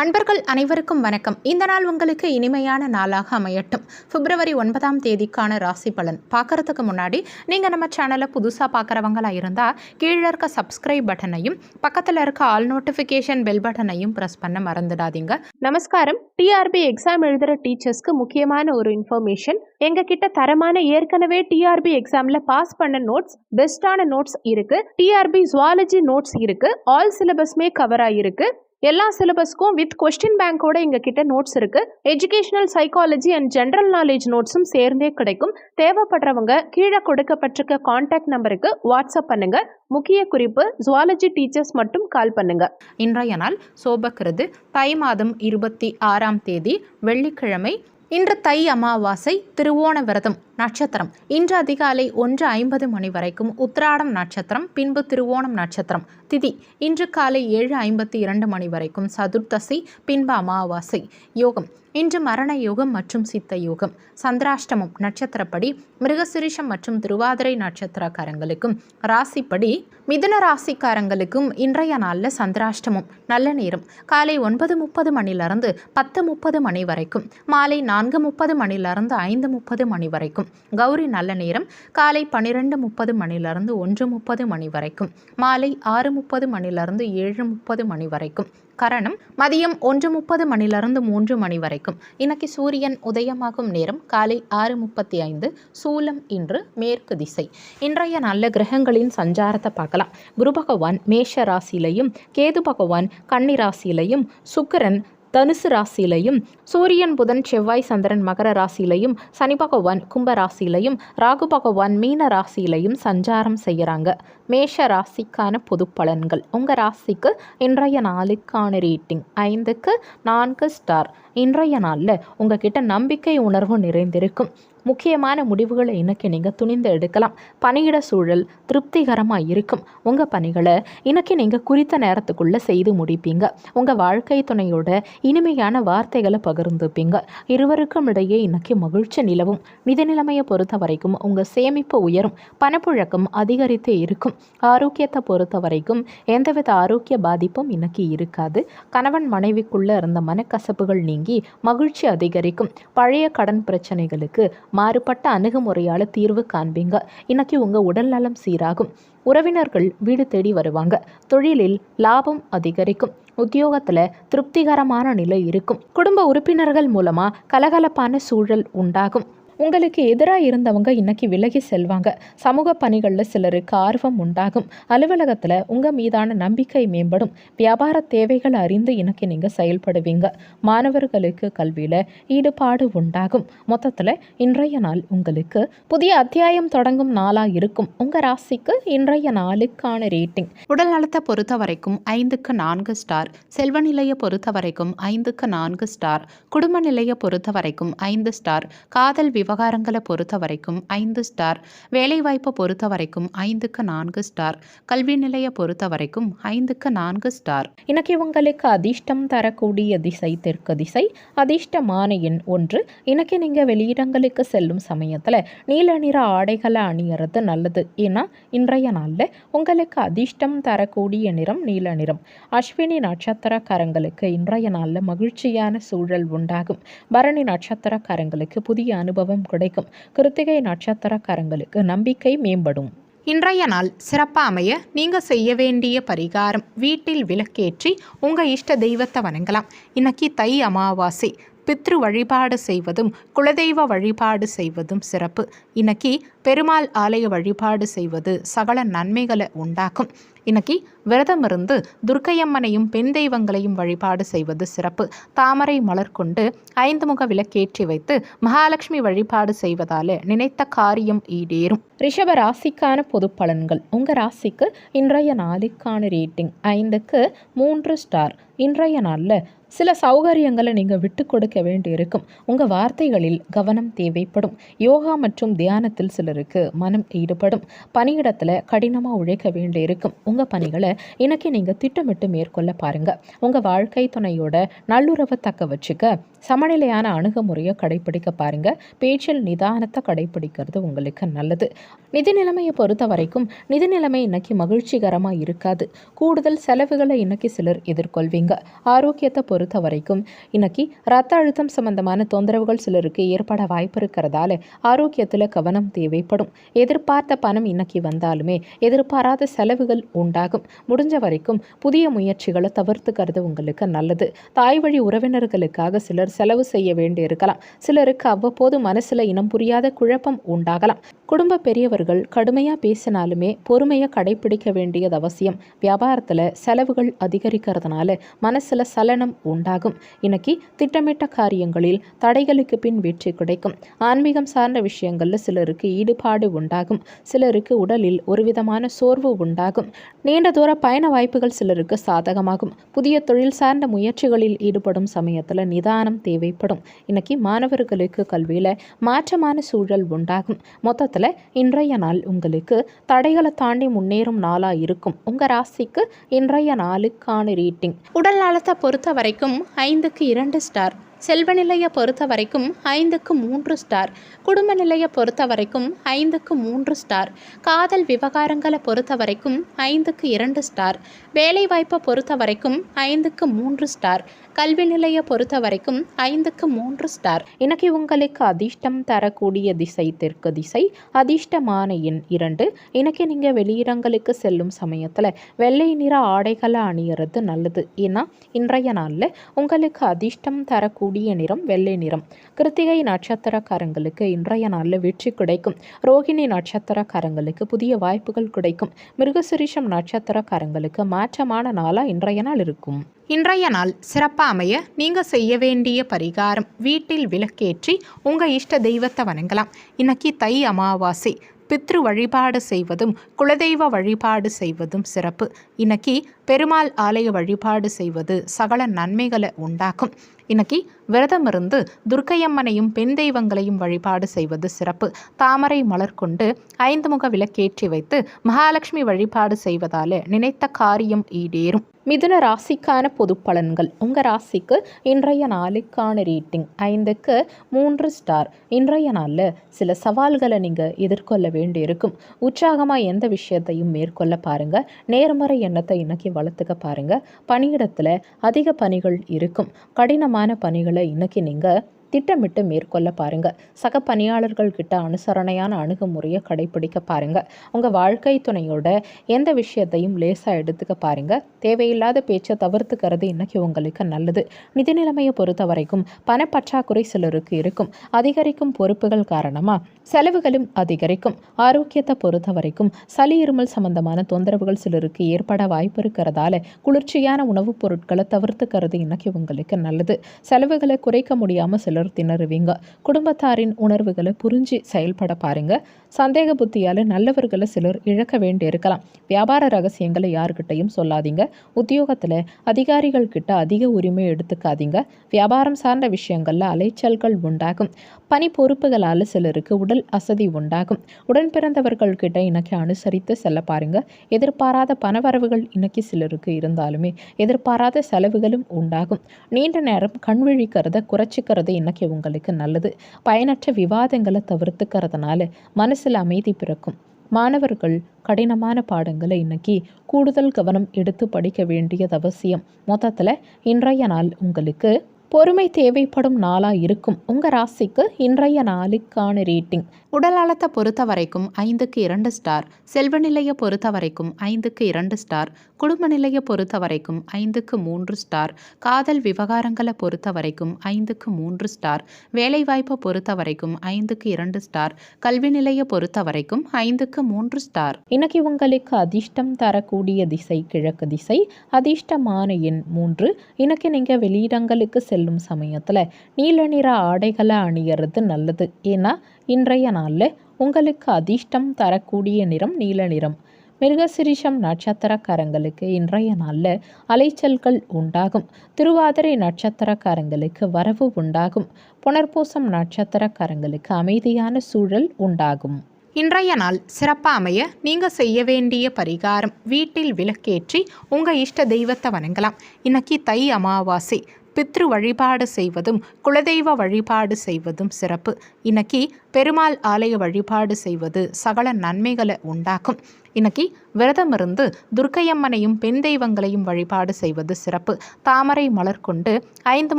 அன்பர்கள் அனைவருக்கும் வணக்கம். இந்த நாள் உங்களுக்கு இனிமையான நாளாக அமையட்டும். பிப்ரவரி 9ஆம் தேதிக்கான ராசி பலன் பார்க்கறதுக்கு முன்னாடி நீங்கள் நம்ம சேனலை புதுசாக பார்க்குறவங்களா இருந்தால் கீழே இருக்க சப்ஸ்கிரைப் பட்டனையும் பக்கத்தில் இருக்க ஆல் நோட்டிஃபிகேஷன் பெல் பட்டனையும் ப்ரெஸ் பண்ண மறந்துடாதீங்க. நமஸ்காரம். டிஆர்பி எக்ஸாம் எழுதுகிற டீச்சர்ஸ்க்கு முக்கியமான ஒரு இன்ஃபர்மேஷன். எங்ககிட்ட தரமான ஏற்கனவே டிஆர்பி எக்ஸாமில் பாஸ் பண்ண நோட்ஸ், பெஸ்ட்டான நோட்ஸ் இருக்குது. டிஆர்பி ஜுவாலஜி நோட்ஸ் இருக்குது. ஆல் சிலபஸ்மே கவர் ஆகிருக்கு. எல்லா சிலபஸ்க்கும் வித் கொஸ்டின் பேங்கோட எங்ககிட்ட நோட்ஸ் இருக்குது. Educational psychology and general knowledge நோட்ஸும் சேர்ந்தே கிடைக்கும். தேவைப்படுறவங்க கீழே கொடுக்கப்பட்டிருக்க கான்டாக்ட் நம்பருக்கு வாட்ஸ்அப் பண்ணுங்க. முக்கிய குறிப்பு, ஜுவாலஜி டீச்சர்ஸ் மட்டும் கால் பண்ணுங்க. இன்றைய நாள் சோபக்கிருது தை மாதம் 26ஆம் தேதி வெள்ளிக்கிழமை. இன்று தை அமாவாசை, திருவோண விரதம் நட்சத்திரம். இன்று அதிகாலை 1:50 மணி வரைக்கும் உத்திராடம் நட்சத்திரம், பின்பு திருவோணம் நட்சத்திரம். திதி இன்று காலை 7:52 மணி வரைக்கும் சதுர்த்தசி, பின்பு அமாவாசை. யோகம் இன்று மரண யோகம் மற்றும் சித்த யோகம். சந்திராஷ்டமம் நட்சத்திரப்படி மிருகசிரிஷம் மற்றும் திருவாதிரை நட்சத்திரக்காரங்களுக்கும் ராசிப்படி மிதுன ராசிக்காரங்களுக்கும் இன்றைய நாளில் சந்திராஷ்டமம். நல்ல நேரம் காலை 9:30 மணிலிருந்து 10:30 மணி வரைக்கும், மாலை 4:30 மணிலிருந்து 5:30 மணி வரைக்கும். கௌரி நல்ல நேரம் காலை 12:30 மணிலிருந்து 1:30 மணி வரைக்கும், மாலை 6:30 மணிலிருந்து 7:30 மணி வரைக்கும். கரணம் மதியம் 1:30 மணிலிருந்து 3 மணி வரைக்கும். இன்னைக்கு சூரியன் உதயமாகும் நேரம் காலை 6:35. சூலம் இன்று மேற்கு திசை. இன்றைய நல்ல கிரகங்களின் சஞ்சாரத்தை பார்க்கலாம். குரு பகவான் மேஷ ராசியிலையும், கேது பகவான் கன்னி ராசியிலையும், சுக்கிரன் தனுசு ராசியிலையும், சூரியன் புதன் செவ்வாய் சந்திரன் மகர ராசியிலையும், சனி பகவான் கும்ப ராசியிலையும், ராகு பகவான் மீன ராசியிலையும் சஞ்சாரம் செய்கிறாங்க. மேஷ ராசிக்கான பொது பலன்கள். உங்கள் ராசிக்கு இன்றைய நாளுக்கான ரேட்டிங் 5க்கு 4 ஸ்டார். இன்றைய நாளில் உங்ககிட்ட நம்பிக்கை உணர்வு நிறைந்திருக்கும். முக்கியமான முடிவுகளை இன்னைக்கு நீங்கள் துணிந்து எடுக்கலாம். பணியிட சூழல் திருப்திகரமாக இருக்கும். உங்கள் பணிகளை இன்னைக்கு நீங்கள் குறித்த நேரத்துக்குள்ளே செய்து முடிப்பீங்க. உங்கள் வாழ்க்கை துணையோட இனிமையான வார்த்தைகளை பகிர்ந்துப்பீங்க. இருவருக்கும் இடையே இன்னைக்கு மகிழ்ச்சி நிலவும். நிதி நிலைமையை பொறுத்த வரைக்கும் உங்கள் சேமிப்பு உயரும். பணப்புழக்கம் அதிகரித்து இருக்கும். ஆரோக்கியத்தை பொறுத்த வரைக்கும் எந்தவித ஆரோக்கிய பாதிப்பும் இன்னைக்கு இருக்காது. கணவன் மனைவிக்குள்ளே இருந்த மனக்கசப்புகள் நீங்கி மகிழ்ச்சி அதிகரிக்கும். பழைய கடன் பிரச்சனைகளுக்கு மாறுபட்ட அணுகுமுறையால் தீர்வு காண்பீங்க. இன்னைக்கு உங்கள் உடல் நலம் சீராகும். உறவினர்கள் வீடு தேடி வருவாங்க. தொழிலில் லாபம் அதிகரிக்கும். உத்தியோகத்தில் திருப்திகரமான நிலை இருக்கும். குடும்ப உறுப்பினர்கள் மூலமாக கலகலப்பான சூழல் உண்டாகும். உங்களுக்கு எதிராக இருந்தவங்க இன்னைக்கு விலகி செல்வாங்க. சமூக பணிகளில் சிலருக்கு ஆர்வம் உண்டாகும். அலுவலகத்தில் உங்கள் மீதான நம்பிக்கை மேம்படும். வியாபார தேவைகள் அறிந்து இன்னைக்கு நீங்கள் செயல்படுவீங்க. மாணவர்களுக்கு கல்வியில் ஈடுபாடு உண்டாகும். மொத்தத்தில் இன்றைய நாள் உங்களுக்கு புதிய அத்தியாயம் தொடங்கும் நாளாக இருக்கும். உங்கள் ராசிக்கு இன்றைய நாளுக்கான ரேட்டிங். உடல் நலத்தை பொறுத்த வரைக்கும் 5க்கு 4 ஸ்டார். செல்வ நிலையை பொறுத்த வரைக்கும் 5க்கு 4 ஸ்டார். குடும்ப நிலையை பொறுத்த வரைக்கும் 5 ஸ்டார். காதல் விவகாரங்களை பொறுத்த வரைக்கும் 5 ஸ்டார். வேலைவாய்ப்பை பொறுத்த வரைக்கும் 5க்கு 4 ஸ்டார். கல்வி நிலையை பொறுத்த வரைக்கும் 5க்கு 4 ஸ்டார். இன்னைக்கு உங்களுக்கு அதிர்ஷ்டம் தரக்கூடிய திசை தெற்கு திசை. அதிர்ஷ்டமான எண் 1. இன்னைக்கு நீங்கள் வெளியிடங்களுக்கு செல்லும் சமயத்தில் நீல நிற ஆடைகளை அணியறது நல்லது. ஏன்னா இன்றைய நாளில் உங்களுக்கு அதிர்ஷ்டம் தரக்கூடிய நிறம் நீல நிறம். அஸ்வினி நட்சத்திரக்காரங்களுக்கு இன்றைய நாளில் மகிழ்ச்சியான சூழல் உண்டாகும். பரணி நட்சத்திரக்காரங்களுக்கு புதிய அனுபவம் கிடைக்கும். கிருத்திகை நட்சத்திரக்காரங்களுக்கு நம்பிக்கை மேம்படும். இன்றைய நாள் சிறப்பாக அமைய நீங்கள் செய்ய வேண்டிய பரிகாரம், வீட்டில் விளக்கேற்றி உங்கள் இஷ்ட தெய்வத்தை வணங்கலாம். இன்னைக்கு தை அமாவாசை. பித்ரு வழிபாடு செய்வதும் குலதெய்வ வழிபாடு செய்வதும் சிறப்பு. இன்னைக்கு பெருமாள் ஆலய வழிபாடு செய்வது சகல நன்மைகளை உண்டாக்கும். இன்னைக்கு விரதம் இருந்து துர்க்கையம்மனையும் பெண் தெய்வங்களையும் வழிபாடு செய்வது சிறப்பு. தாமரை மலர் கொண்டு 5 முக விளக்கேற்றி வைத்து மகாலட்சுமி வழிபாடு செய்வதால நினைத்த காரியம் ஈடேறும். ரிஷப ராசிக்கான பொது பலன்கள். உங்கள் ராசிக்கு இன்றைய நாளுக்கான ரேட்டிங் 5க்கு 3 ஸ்டார். இன்றைய நாளில் சில சௌகரியங்களை நீங்கள் விட்டு கொடுக்க வேண்டியிருக்கும். உங்கள் வார்த்தைகளில் கவனம் தேவைப்படும். யோகா மற்றும் தியானத்தில் சிலருக்கு மனம் ஈடுபடும். பணியிடத்தில் கடினமாக உழைக்க வேண்டியிருக்கும். உங்கள் பணிகளை இன்னைக்கு நீங்கள் திட்டமிட்டு மேற்கொள்ள பாருங்கள். உங்கள் வாழ்க்கை துணையோட நல்லுறவை தக்க வச்சுக்க சமநிலையான அணுகுமுறையை கடைப்பிடிக்க பாருங்கள். பேச்சில் நிதானத்தை கடைப்பிடிக்கிறது உங்களுக்கு நல்லது. நிதி நிலைமையை பொறுத்த வரைக்கும் நிதி நிலைமை இன்னைக்கு மகிழ்ச்சிகரமாக இருக்காது. கூடுதல் செலவுகளை இன்னைக்கு சிலர் எதிர்கொள்வீங்க. ஆரோக்கியத்தை பொறுத்த பொறுத்த வரைக்கும் இன்னைக்கு ரத்த அழுத்தம் சம்பந்தமான தொந்தரவுகள் சிலருக்கு ஏற்பட வாய்ப்பு இருக்கிறதால ஆரோக்கியத்தில் கவனம் தேவைப்படும். எதிர்பார்த்த பணம் இன்னைக்கு வந்தாலுமே எதிர்பாராத செலவுகள் உண்டாகும். முடிஞ்ச வரைக்கும் புதிய முயற்சிகளை தவிர்த்துக்கிறது உங்களுக்கு நல்லது. தாய் வழி உறவினர்களுக்காக சிலர் செலவு செய்ய வேண்டியிருக்கலாம். சிலருக்கு அவ்வப்போது மனசுல இனம் புரியாத குழப்பம் உண்டாகலாம். குடும்ப பெரியவர்கள் கடுமையாக பேசினாலுமே பொறுமையை கடைபிடிக்க வேண்டியது அவசியம். வியாபாரத்தில் செலவுகள் அதிகரிக்கிறதுனால மனசில் சலனம் உண்டாகும். இன்னைக்கு திட்டமிட்ட காரியங்களில் தடைகளுக்கு பின் வெற்றி கிடைக்கும். ஆன்மீகம் சார்ந்த விஷயங்களில் சிலருக்கு ஈடுபாடு உண்டாகும். சிலருக்கு உடலில் ஒரு விதமான சோர்வு உண்டாகும். நீண்ட தூர பயண வாய்ப்புகள் சிலருக்கு சாதகமாகும். புதிய தொழில் சார்ந்த முயற்சிகளில் ஈடுபடும் சமயத்தில் நிதானம் தேவைப்படும். இன்னைக்கு மாணவர்களுக்கு கல்வியில் மாற்றமான சூழல் உண்டாகும். மொத்தத்தில் இன்றைய நாள் உங்களுக்கு தடைகளை தாண்டி முன்னேறும் நாளா இருக்கும். உங்க ராசிக்கு இன்றைய நாளுக்கான ரேட்டிங் உடல் நலத்தை பொறுத்த வரைக்கும் 5க்கு 2 ஸ்டார். செல்வ நிலையை பொறுத்த வரைக்கும் 5க்கு 3 ஸ்டார். குடும்ப நிலையை பொறுத்த வரைக்கும் 5க்கு 3 ஸ்டார். காதல் விவகாரங்களை பொறுத்த வரைக்கும் 5க்கு 2 ஸ்டார். வேலைவாய்ப்பை பொறுத்த வரைக்கும் 5க்கு 3 ஸ்டார். கல்வி நிலையை பொறுத்த வரைக்கும் 5க்கு 3 ஸ்டார். இன்னைக்கு உங்களுக்கு அதிர்ஷ்டம் தரக்கூடிய திசை தெற்கு திசை. அதிர்ஷ்டமான எண் 2. இன்னைக்கு நீங்கள் வெளியிடங்களுக்கு செல்லும் சமயத்தில் வெள்ளை நிற ஆடைகளை அணியறது நல்லது. ஏன்னா இன்றைய நாளில் உங்களுக்கு அதிர்ஷ்டம் தரக்கூடிய நிறம் வெள்ளை நிறம். கிருத்திகை நட்சத்திரக்காரங்களுக்கு இன்றைய நாளில் வெற்றி கிடைக்கும். ரோகிணி நட்சத்திரக்காரங்களுக்கு புதிய வாய்ப்புகள் கிடைக்கும். மிருகசிரிஷம் நட்சத்திரக்காரங்களுக்கு மாற்றமான நாளாக இன்றைய நாள் இருக்கும். இன்றைய நாள் சிறப்பாக அமைய நீங்கள் செய்ய வேண்டிய பரிகாரம், வீட்டில் விளக்கேற்றி உங்கள் இஷ்ட தெய்வத்தை வணங்கலாம். இன்னைக்கு தை அமாவாசை. பித்ரு வழிபாடு செய்வதும் குலதெய்வ வழிபாடு செய்வதும் சிறப்பு. இன்னைக்கு பெருமாள் ஆலய வழிபாடு செய்வது சகல நன்மைகளை உண்டாக்கும். இன்னைக்கு விரதம் இருந்து துர்க்கையம்மனையும் பெண் தெய்வங்களையும் வழிபாடு செய்வது சிறப்பு. தாமரை மலர் கொண்டு 5 முக விளக்கேற்றி வைத்து மகாலட்சுமி வழிபாடு செய்வதால நினைத்த காரியம் ஈடேறும். மிதுன ராசிக்கான பொது பலன்கள். உங்கள் ராசிக்கு இன்றைய நாளுக்கான ரேட்டிங் 5க்கு 3 ஸ்டார். இன்றைய நாளில் சில சவால்களை நீங்கள் எதிர்கொள்ள வேண்டியிருக்கும். உற்சாகமாக எந்த விஷயத்தையும் மேற்கொள்ள பாருங்கள். நேர்மறை எண்ணத்தை இன்னைக்கு வளர்த்துக்க பாருங்கள். பணியிடத்தில் அதிக பணிகள் இருக்கும். கடினமான பணிகளை இன்னைக்கு நீங்கள் திட்டமிட்டு மேற்கொள்ள பாருங்க. சக பணியாளர்கள் கிட்ட அனுசரணையான அணுகுமுறையை கடைபிடிக்க பாருங்க. உங்க வாழ்க்கை துணையோட எந்த விஷயத்தையும் லேசா எடுத்துக்க பாருங்க. தேவையில்லாத பேச்சை தவிர்த்துக்கிறது இன்னைக்கு உங்களுக்கு நல்லது. நிதி நிலைமையை பொறுத்த வரைக்கும் பணப்பற்றாக்குறை சிலருக்கு இருக்கும். அதிகரிக்கும் பொறுப்புகள் காரணமா செலவுகளும் அதிகரிக்கும். ஆரோக்கியத்தை பொறுத்த வரைக்கும் சளி இருமல் சம்பந்தமான தொந்தரவுகள் சிலருக்கு ஏற்பட வாய்ப்பு இருக்கிறதால குளிர்ச்சியான உணவுப் பொருட்களை தவிர்த்துக்கிறது இன்னைக்கு உங்களுக்கு நல்லது. செலவுகளை குறைக்க முடியாம சிலர் திணறுவீங்க. குடும்பத்தாரின் உணர்வுகளை புரிஞ்சு செயல்பட பாருங்க. சந்தேக புத்தியால நல்லவர்களை சிலர் இழக்க வேண்டியிருக்கலாம். வியாபார ரகசியங்களை யாருக்கிட்டையும் சொல்லாதீங்க. உத்தியோகத்துல அதிகாரிகள் கிட்ட அதிக உரிமை எடுத்துக்காதீங்க. வியாபாரம் சார்ந்த விஷயங்கள்ல அலைச்சல்கள் உண்டாகும். பணி பொறுப்புகளால் சிலருக்கு உடல் அசதி உண்டாகும். உடன் பிறந்தவர்கள் கிட்ட இன்னைக்கு அனுசரித்து செல்ல பாருங்க. எதிர்பாராத பணவரவுகள் இன்னைக்கு சிலருக்கு இருந்தாலுமே எதிர்பாராத செலவுகளும் உண்டாகும். நீண்ட நேரம் கண் விழிக்கிறத குறைச்சிக்கிறது இன்னைக்கு உங்களுக்கு நல்லது. பயனற்ற விவாதங்களை தவிர்த்துக்கிறதுனால மனசில் அமைதி பிறக்கும். மாணவர்கள் கடினமான பாடங்களை இன்னைக்கு கூடுதல் கவனம் எடுத்து படிக்க வேண்டியது அவசியம். மொத்தத்தில் இன்றைய நாள் உங்களுக்கு பொறுமை தேவைப்படும் நாளாக இருக்கும். உங்கள் ராசிக்கு இன்றைய நாளுக்கான ரேட்டிங் உடல் நலத்தை பொறுத்த வரைக்கும் 5க்கு 2 ஸ்டார். செல்வ நிலையை பொறுத்த வரைக்கும் 5க்கு 2 ஸ்டார். குடும்ப நிலையை பொறுத்த வரைக்கும் 5க்கு 3 ஸ்டார். காதல் விவகாரங்களை பொறுத்த வரைக்கும் 5க்கு 3 ஸ்டார். வேலைவாய்ப்பை பொறுத்த வரைக்கும் 5க்கு 2 ஸ்டார். கல்வி நிலையை பொறுத்த வரைக்கும் 5க்கு 3 ஸ்டார். இன்னைக்கு உங்களுக்கு அதிர்ஷ்டம் தரக்கூடிய திசை கிழக்கு திசை. அதிர்ஷ்டமான எண் 3. இன்னைக்கு நீங்கள் வெளியிடங்களுக்கு செல்லும் சமயத்தில் நீல நிற ஆடைகளை அணியறது நல்லது. ஏன்னா இன்றைய நாளில் உங்களுக்கு அதிர்ஷ்டம் தரக்கூடிய நிறம் நீல நிறம். மிருகசிரிஷம் நட்சத்திரக்காரங்களுக்கு இன்றைய நாளில் அலைச்சல்கள் உண்டாகும். திருவாதிரை நட்சத்திரக்காரங்களுக்கு வரவு உண்டாகும். புனர்பூசம் நட்சத்திரக்காரங்களுக்கு அமைதியான சூழல் உண்டாகும். இன்றைய நாள் சிறப்பாக அமைய நீங்கள் செய்ய வேண்டிய பரிகாரம், வீட்டில் விளக்கேற்றி உங்கள் இஷ்ட தெய்வத்தை வணங்கலாம். இன்னைக்கு தை அமாவாசை. பித்ரு வழிபாடு செய்வதும் குலதெய்வ வழிபாடு செய்வதும் சிறப்பு. இன்னைக்கு பெருமாள் ஆலய வழிபாடு செய்வது சகல நன்மைகளை உண்டாக்கும். இன்னைக்கு விரதம் இருந்து துர்க்கையம்மனையும் பெண் தெய்வங்களையும் வழிபாடு செய்வது சிறப்பு. தாமரை மலர் கொண்டு 5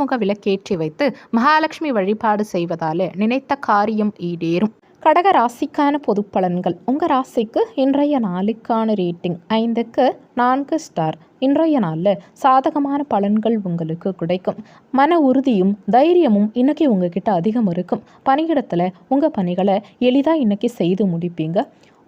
முக விளக்கேற்றி வைத்து மகாலட்சுமி வழிபாடு செய்வதால நினைத்த காரியம் ஈடேறும். கடக ராசிக்கான பொது பலன்கள். உங்கள் ராசிக்கு இன்றைய நாளுக்கான ரேட்டிங் 5க்கு 4 ஸ்டார். இன்றைய நாளில் சாதகமான பலன்கள் உங்களுக்கு கிடைக்கும். மன உறுதியும் தைரியமும் இன்னைக்கு உங்ககிட்ட அதிகம் இருக்கும். பணியிடத்தில் உங்கள் பணிகளை எளிதாக இன்னைக்கு செய்து முடிப்பீங்க.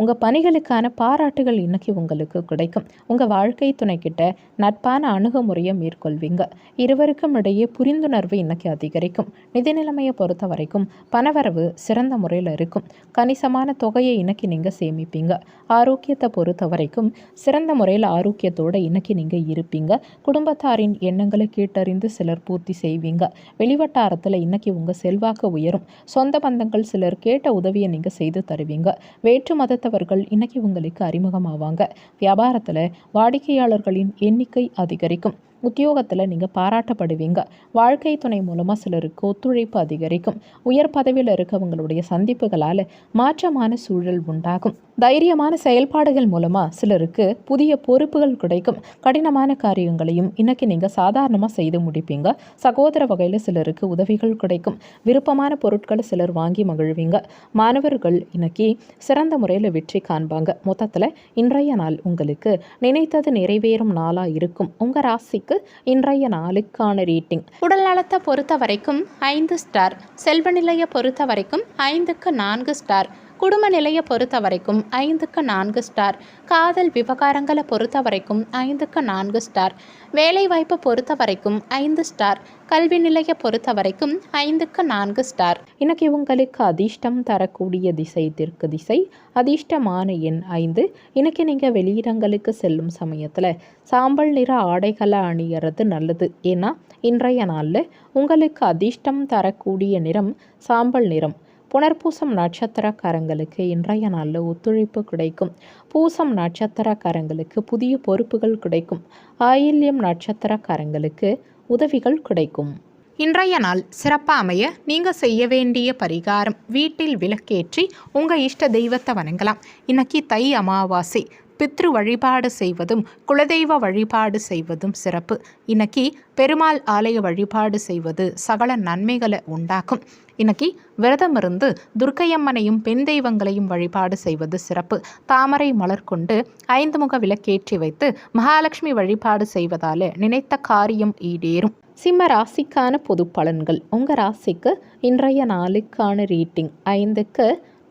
உங்கள் பணிகளுக்கான பாராட்டுகள் இன்னைக்கு உங்களுக்கு கிடைக்கும். உங்கள் வாழ்க்கை துணைக்கிட்ட நட்பான அணுகுமுறையை மேற்கொள்வீங்க. இருவருக்கும் இடையே புரிந்துணர்வு இன்னைக்கு அதிகரிக்கும். நிதி நிலைமையை பொறுத்த வரைக்கும் பணவரவு சிறந்த முறையில் இருக்கும். கணிசமான தொகையை இன்னைக்கு நீங்கள் சேமிப்பீங்க. ஆரோக்கியத்தை பொறுத்த வரைக்கும் சிறந்த முறையில் ஆரோக்கியத்தோடு இன்னைக்கு நீங்கள் இருப்பீங்க. குடும்பத்தாரின் எண்ணங்களை கேட்டறிந்து சிலர் பூர்த்தி செய்வீங்க. வெளிவட்டாரத்தில் இன்னைக்கு உங்கள் செல்வாக்கு உயரும். சொந்த பந்தங்கள் சிலர் கேட்ட உதவியை நீங்கள் செய்து தருவீங்க. வேற்று மதத்தவர்கள் இன்னைக்கு உங்களுக்கு அறிமுகமாவாங்க. வியாபாரத்தில் வாடிக்கையாளர்களின் எண்ணிக்கை அதிகரிக்கும். உத்தியோகத்தில் நீங்கள் பாராட்டப்படுவீங்க. வாழ்க்கை துணை மூலமாக சிலருக்கு ஒத்துழைப்பு அதிகரிக்கும். உயர் பதவியில் இருக்கவங்களுடைய சந்திப்புகளால் மாற்றமான சூழல் உண்டாகும். தைரியமான செயல்பாடுகள் மூலமாக சிலருக்கு புதிய பொறுப்புகள் கிடைக்கும். கடினமான காரியங்களையும் இன்னைக்கு நீங்கள் சாதாரணமாக செய்து முடிப்பீங்க. சகோதர வகையில் சிலருக்கு உதவிகள் கிடைக்கும். விருப்பமான பொருட்களை சிலர் வாங்கி மகிழ்வீங்க. மாணவர்கள் இன்னைக்கு சிறந்த முறையில் வெற்றி காண்பாங்க. மொத்தத்தில் இன்றைய நாள் உங்களுக்கு நினைத்தது நிறைவேறும் நாளாக இருக்கும். உங்கள் ராசிக்கு இன்றைய நாளுக்கான ரேட்டிங். உடல் நலத்தை பொறுத்த வரைக்கும் 5 ஸ்டார். செல்வ நிலையை பொறுத்த வரைக்கும் 5க்கு 4 ஸ்டார். குடும்ப நிலையை பொறுத்த வரைக்கும் 5க்கு 4 ஸ்டார். காதல் விவகாரங்களை பொறுத்த வரைக்கும் 5க்கு 4 ஸ்டார். வேலைவாய்ப்பை பொறுத்த வரைக்கும் 5 ஸ்டார். கல்வி நிலையை பொறுத்த வரைக்கும் 5க்கு 4 ஸ்டார். இன்னைக்கு உங்களுக்கு அதிர்ஷ்டம் தரக்கூடிய திசை தெற்கு திசை. அதிர்ஷ்டமான எண் 5. இன்னைக்கு நீங்கள் வெளியிடங்களுக்கு செல்லும் சமயத்தில் சாம்பல் நிற ஆடைகளை அணியறது நல்லது. ஏன்னா இன்றைய நாளில் உங்களுக்கு அதிர்ஷ்டம் தரக்கூடிய நிறம் சாம்பல் நிறம். புனர்பூசம் நட்சத்திரக்காரங்களுக்கு இன்றைய நாளில் ஒத்துழைப்பு கிடைக்கும். பூசம் நட்சத்திரக்காரங்களுக்கு புதிய பொறுப்புகள் கிடைக்கும். ஆயில்யம் நட்சத்திரக்காரங்களுக்கு உதவிகள் கிடைக்கும். இன்றைய நாள் சிறப்பாக அமைய நீங்கள் செய்ய வேண்டிய பரிகாரம், வீட்டில் விளக்கேற்றி உங்கள் இஷ்ட தெய்வத்தை வணங்கலாம். இன்னைக்கு தை அமாவாசை. பித்ரு வழிபாடு செய்வதும் குலதெய்வ வழிபாடு செய்வதும் சிறப்பு. இன்னைக்கு பெருமாள் ஆலய வழிபாடு செய்வது சகல நன்மைகளை உண்டாக்கும். இன்னைக்கு விரதம் இருந்து துர்க்கையம்மனையும் பெண் தெய்வங்களையும் வழிபாடு செய்வது சிறப்பு. தாமரை மலர் கொண்டு 5 முக விளக்கேற்றி வைத்து மகாலட்சுமி வழிபாடு செய்வதால நினைத்த காரியம் ஈடேறும். சிம்ம ராசிக்கான பொது பலன்கள். உங்கள் ராசிக்கு இன்றைய நாளுக்கான ரேட்டிங் 5க்கு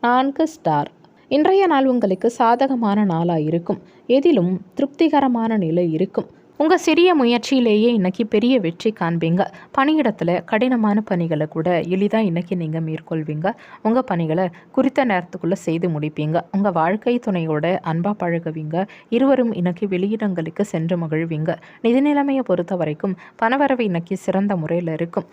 4 ஸ்டார். இன்றைய நாள் உங்களுக்கு சாதகமான நாளாக இருக்கும். எதிலும் திருப்திகரமான நிலை இருக்கும். உங்கள் சிறிய முயற்சியிலேயே இன்னைக்கு பெரிய வெற்றி காண்பீங்க. பணியிடத்தில் கடினமான பணிகளை கூட எளிதாக இன்னைக்கு நீங்கள் மேற்கொள்வீங்க. உங்கள் பணிகளை குறித்த நேரத்துக்குள்ளே செய்து முடிப்பீங்க. உங்கள் வாழ்க்கை துணையோட அன்பாக பழகுவீங்க. இருவரும் இன்னைக்கு வெளியிடங்களுக்கு சென்று மகிழ்வீங்க. நிதி நிலைமையை பொறுத்த வரைக்கும் பணவரவு இன்னைக்கு சிறந்த முறையில் இருக்கும்.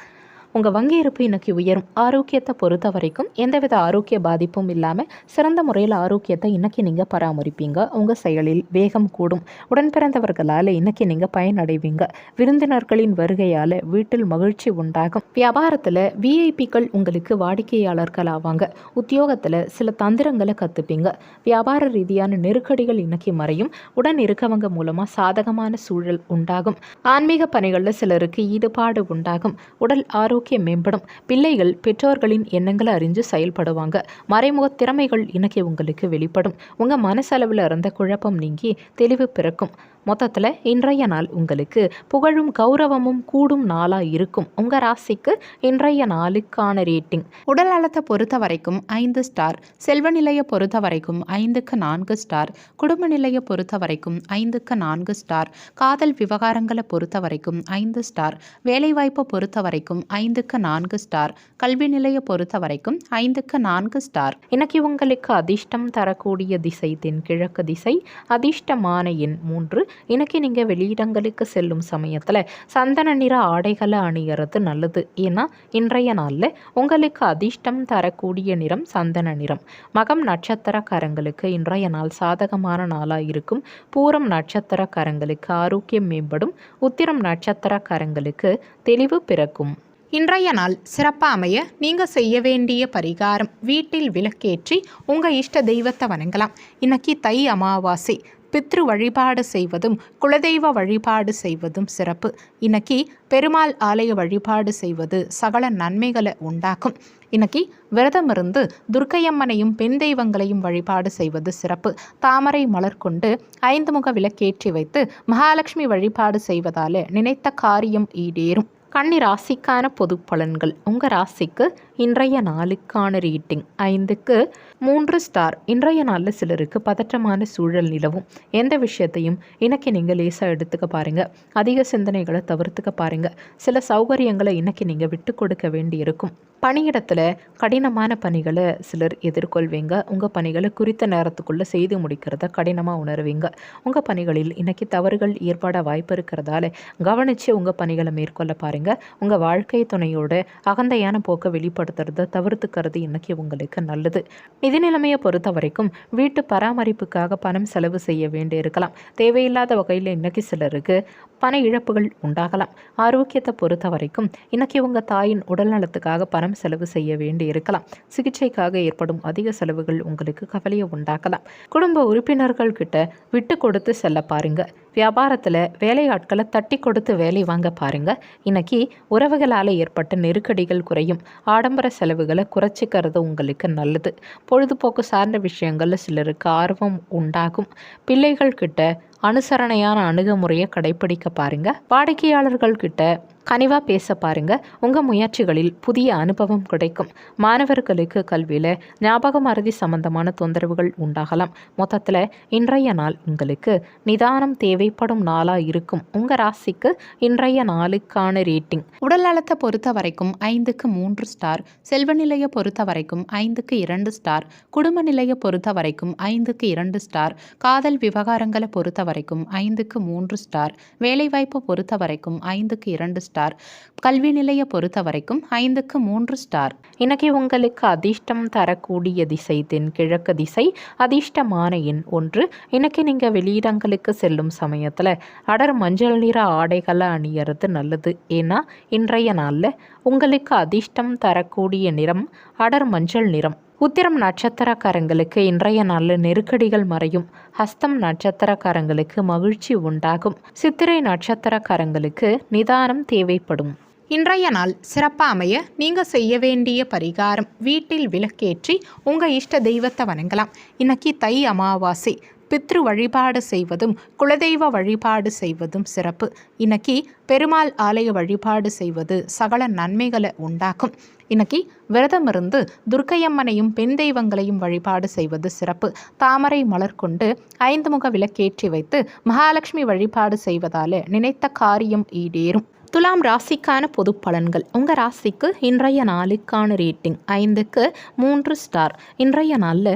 உங்கள் வங்கி இருப்பு இன்னைக்கு உயரும். ஆரோக்கியத்தை பொறுத்த வரைக்கும் எந்தவித ஆரோக்கிய பாதிப்பும் இல்லாமல் சிறந்த முறையில் ஆரோக்கியத்தை இன்னைக்கு நீங்கள் பராமரிப்பீங்க. உங்கள் செயலில் வேகம் கூடும். உடன் பிறந்தவர்களால் இன்னைக்கு நீங்கள் பயனடைவீங்க. விருந்தினர்களின் வருகையால் வீட்டில் மகிழ்ச்சி உண்டாகும். வியாபாரத்தில் விஐபிக்கள் உங்களுக்கு வாடிக்கையாளர்கள் ஆவாங்க. உத்தியோகத்தில் சில தந்திரங்களை கற்றுப்பீங்க. வியாபார ரீதியான நெருக்கடிகள் இன்னைக்கு மறையும். உடன் இருக்கவங்க மூலமாக சாதகமான சூழல் உண்டாகும். ஆன்மீக பணிகளில் சிலருக்கு ஈடுபாடு உண்டாகும். உடல் ஆரோக்கியம் மேம்படும். பிள்ளைகள் பெற்றோர்களின் எண்ணங்களை அறிஞ்சு செயல்படுவாங்க. மறைமுக திறமைகள் இன்னைக்கு உங்களுக்கு வெளிப்படும். உங்கள் மனசளவில் இருந்த குழப்பம் நீங்கி தெளிவு பிறக்கும். மொத்தத்தில் இன்றைய நாள் உங்களுக்கு புகழும் கௌரவமும் கூடும் நாளாக இருக்கும். உங்கள் ராசிக்கு இன்றைய நாளுக்கான ரேட்டிங். உடல் நலத்தை பொறுத்த வரைக்கும் 5 ஸ்டார். செல்வ நிலையை பொறுத்த வரைக்கும் 5க்கு 4 ஸ்டார். குடும்ப நிலையை பொறுத்த வரைக்கும் 5க்கு 4 ஸ்டார். காதல் விவகாரங்களை பொறுத்த வரைக்கும் 5 ஸ்டார். வேலைவாய்ப்பை பொறுத்த வரைக்கும் 5 5க்கு 4 ஸ்டார். கல்வி நிலையை பொறுத்த வரைக்கும் 5க்கு 4 ஸ்டார். இன்னைக்கு உங்களுக்கு அதிர்ஷ்டம் தரக்கூடிய திசை தென்கிழக்கு திசை. அதிர்ஷ்டமான எண் 3. இன்னைக்கு நீங்கள் வெளியிடங்களுக்கு செல்லும் சமயத்தில் சந்தன நிற ஆடைகளை அணியறது நல்லது. ஏன்னா இன்றைய நாளில் உங்களுக்கு அதிர்ஷ்டம் தரக்கூடிய நிறம் சந்தன நிறம். மகம் நட்சத்திரக்காரங்களுக்கு இன்றைய நாள் சாதகமான நாளாக இருக்கும். பூரம் நட்சத்திரக்காரங்களுக்கு ஆரோக்கியம் மேம்படும். உத்திரம் நட்சத்திரக்காரங்களுக்கு தெளிவு பிறக்கும். இன்றைய நாள் சிறப்பாக அமைய நீங்கள் செய்ய வேண்டிய பரிகாரம், வீட்டில் விளக்கேற்றி உங்கள் இஷ்ட தெய்வத்தை வணங்கலாம். இன்னைக்கு தை அமாவாசை. பித்ரு வழிபாடு செய்வதும் குலதெய்வ வழிபாடு செய்வதும் சிறப்பு. இன்னைக்கு பெருமாள் ஆலய வழிபாடு செய்வது சகல நன்மைகளை உண்டாக்கும். இன்னைக்கு விரதம் இருந்து துர்க்கையம்மனையும் பெண் தெய்வங்களையும் வழிபாடு செய்வது சிறப்பு. தாமரை மலர் கொண்டு 5 முக விளக்கேற்றி வைத்து மகாலட்சுமி வழிபாடு செய்வதால் நினைத்த காரியம் ஈடேறும். கன்னி ராசிக்கான பொது பலன்கள். உங்கள் ராசிக்கு இன்றைய நாளுக்கான ரேட்டிங் 5க்கு 3 ஸ்டார். இன்றைய நாளில் சிலருக்கு பதற்றமான சூழல் நிலவும். எந்த விஷயத்தையும் இன்னைக்கு நீங்கள் லேசாக எடுத்துக்க பாருங்கள். அதிக சிந்தனைகளை தவிர்த்துக்க பாருங்கள். சில சௌகரியங்களை இன்னைக்கு நீங்கள் விட்டு கொடுக்க வேண்டி இருக்கும். பணியிடத்தில் கடினமான பணிகளை சிலர் எதிர்கொள்வீங்க. உங்கள் பணிகளை குறித்த நேரத்துக்குள்ளே செய்து முடிக்கிறத கடினமாக உணர்வீங்க. உங்கள் பணிகளில் இன்னைக்கு தவறுகள் ஏற்பட வாய்ப்பு இருக்கிறதால கவனித்து உங்கள் பணிகளை மேற்கொள்ள பாருங்கள். உங்கள் வாழ்க்கை துணையோட அகந்தையான போக்கை வெளிப்படுத்துறத தவிர்த்துக்கிறது இன்னைக்கு உங்களுக்கு நல்லது. நிதி நிலைமையை பொறுத்த வரைக்கும் வீட்டு பராமரிப்புக்காக பணம் செலவு செய்ய வேண்டி இருக்கலாம். தேவையில்லாத வகையில் இன்னைக்கு சிலருக்கு பண இழப்புகள் உண்டாகலாம். ஆரோக்கியத்தை பொறுத்த வரைக்கும் இன்னைக்கு உங்கள் தாயின் உடல் நலத்துக்காக பணம் செலவு செய்ய வேண்டி இருக்கலாம். சிகிச்சைக்காக ஏற்படும் அதிக செலவுகள் உங்களுக்கு கவலையை உண்டாக்கலாம். குடும்ப உறுப்பினர்கள் கிட்ட விட்டு கொடுத்து செல்ல பாருங்க. வியாபாரத்தில் வேலையாட்களை தட்டி கொடுத்து வேலை வாங்க பாருங்க. இன்னைக்கு உறவுகளால் ஏற்பட்ட நெருக்கடிகள் குறையும். ஆடம்பர செலவுகளை குறைச்சிக்கிறது உங்களுக்கு நல்லது. பொழுதுபோக்கு சார்ந்த விஷயங்களில் சிலருக்கு ஆர்வம் உண்டாகும். பிள்ளைகள் கிட்ட அனுசரணையான அணுகுமுறையை கடைப்பிடிக்க பாருங்க. வாடிக்கையாளர்கள் கிட்ட கனிவாக பேச பாருங்க. உங்கள் முயற்சிகளில் புதிய அனுபவம் கிடைக்கும். மாணவர்களுக்கு கல்வியில் ஞாபக மறதி சம்பந்தமான தொந்தரவுகள் உண்டாகலாம். மொத்தத்தில் இன்றைய நாள் உங்களுக்கு நிதானம் தேவைப்படும் நாளாக இருக்கும். உங்கள் ராசிக்கு இன்றைய நாளுக்கான ரேட்டிங். உடல் நலத்தை பொறுத்த வரைக்கும் 5க்கு 3 ஸ்டார். செல்வ நிலையை பொறுத்த வரைக்கும் 5க்கு 2 ஸ்டார். குடும்ப நிலையை பொறுத்த வரைக்கும் 5க்கு 2 ஸ்டார். காதல் விவகாரங்களை பொறுத்த வரைக்கும் 5க்கு 3 ஸ்டார். வேலைவாய்ப்பை பொறுத்த வரைக்கும் 5க்கு 2 ஸ்டார். கல்வி நிலையை பொறுத்த வரைக்கும் 5க்கு 3 ஸ்டார். இன்னைக்கு உங்களுக்கு அதிர்ஷ்டம் தரக்கூடிய திசை தென்கிழக்கு திசை. அதிர்ஷ்டமான எண் 1. இன்னைக்கு நீங்கள் வெளியிடங்களுக்கு செல்லும் சமயத்தில் அடர் மஞ்சள் நிற ஆடைகளை அணியறது நல்லது. ஏன்னா இன்றைய நாளில் உங்களுக்கு அதிர்ஷ்டம் தரக்கூடிய நிறம் அடர் மஞ்சள் நிறம். உத்திரம் நட்சத்திரக்காரங்களுக்கு இன்றைய நாளில் நெருக்கடிகள் மறையும். ஹஸ்தம் நட்சத்திரக்காரங்களுக்கு மகிழ்ச்சி உண்டாகும். சித்திரை நட்சத்திரக்காரங்களுக்கு நிதானம் தேவைப்படும். இன்றைய நாள் சிறப்பாக அமைய நீங்கள் செய்ய வேண்டிய பரிகாரம், வீட்டில் விளக்கேற்றி உங்கள் இஷ்ட தெய்வத்தை வணங்கலாம். இன்னைக்கு தை அமாவாசை. பித்ரு வழிபாடு செய்வதும் குலதெய்வ வழிபாடு செய்வதும் சிறப்பு. இன்னைக்கு பெருமாள் ஆலய வழிபாடு செய்வது சகல நன்மைகளை உண்டாக்கும். இன்னைக்கு விரதம் இருந்து துர்க்கையம்மனையும் பெண் தெய்வங்களையும் வழிபாடு செய்வது சிறப்பு. தாமரை மலர் கொண்டு 5 முக விளக்கேற்றி வைத்து மகாலட்சுமி வழிபாடு செய்வதால் நினைத்த காரியம் ஈடேறும். துலாம் ராசிக்கான பொது பலன்கள். உங்கள் ராசிக்கு இன்றைய நாளுக்கான ரேட்டிங் 5க்கு 3 ஸ்டார். இன்றைய நாளில்